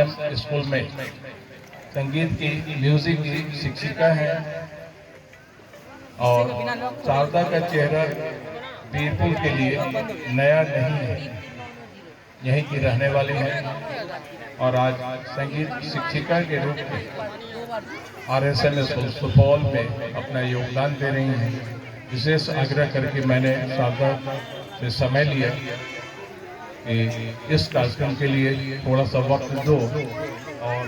School में संगीत की म्यूजिक की शिक्षिका हैं और शारदा का चेहरा बीरपुर के लिए नया नहीं है, यहीं की रहने वाली हैं और आज संगीत शिक्षिका के रूप में RSM सुपौल में अपना योगदान दे रही हैं। विशेष आग्रह करके मैंने शारदा से समय लिया कि इस कार्यक्रम के लिए थोड़ा सा वक्त दो और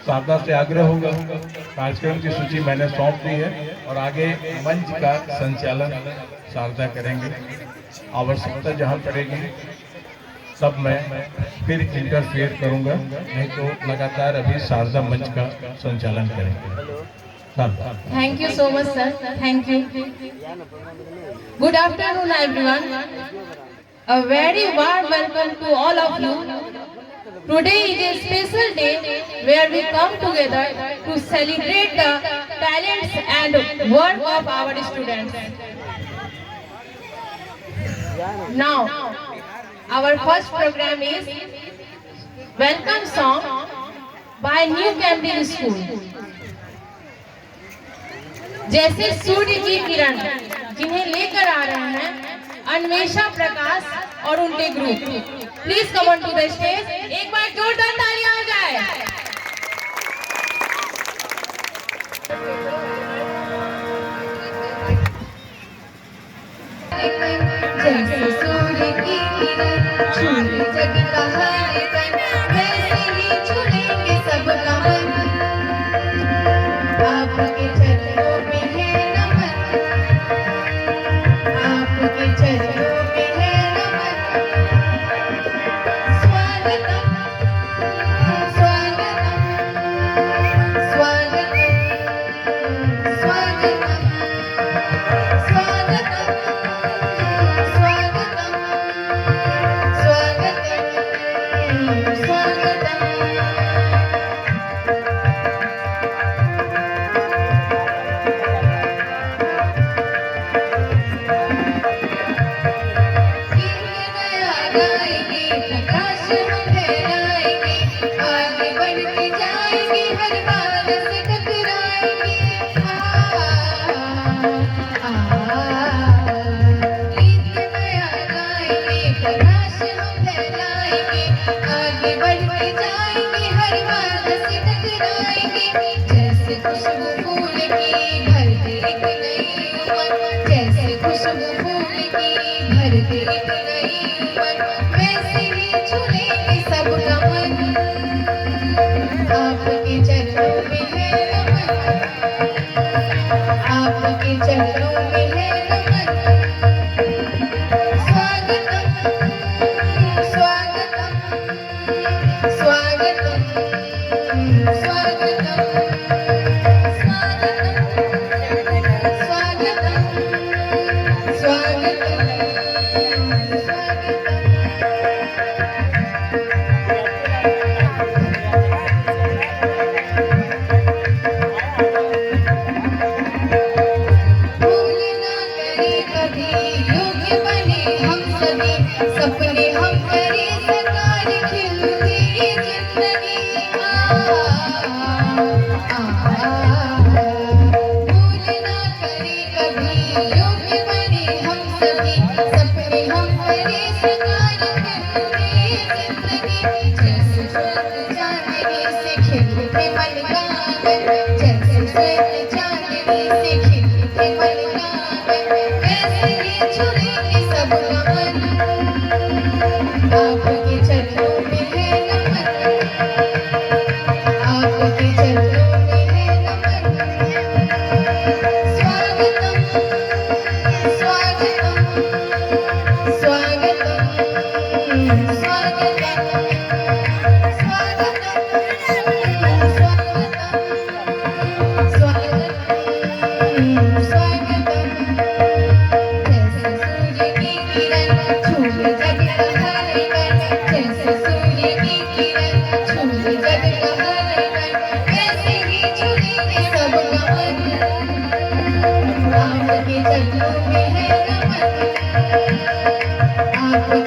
शारदा से आग्रह होगा। कार्यक्रम की सूची मैंने सौंप दी है और आगे मंच का संचालन शारदा करेंगे। आवश्यकता जहां पड़ेगी तब मैं फिर इंटरफेयर करूंगा, नहीं तो लगातार अभी शारदा मंच का संचालन करेंगे। Thank you so much, sir. Thank you. Good afternoon, everyone. A very warm welcome to all of you. Today is a special day where we come together to celebrate the talents and work of our students. Now, our first program is Welcome Song by New Cambridge School. जैसे सूर्य की किरण जिन्हें लेकर आ रहे हैं अन्वेषा प्रकाश और उनके group. Please come on to the stage. एक बार जोरदार तालियां हो जाए। जैसे सूर्य की किरण छूले जग का हर तन, वैसे ही छूलेंगे सबका मन। आपके चरणों में है नमन, आपके चरणों में है नमन। स्वागतम स्वागतम स्वागतम स्वागतम स्वागतम स्वागतम स्वागतम। आपके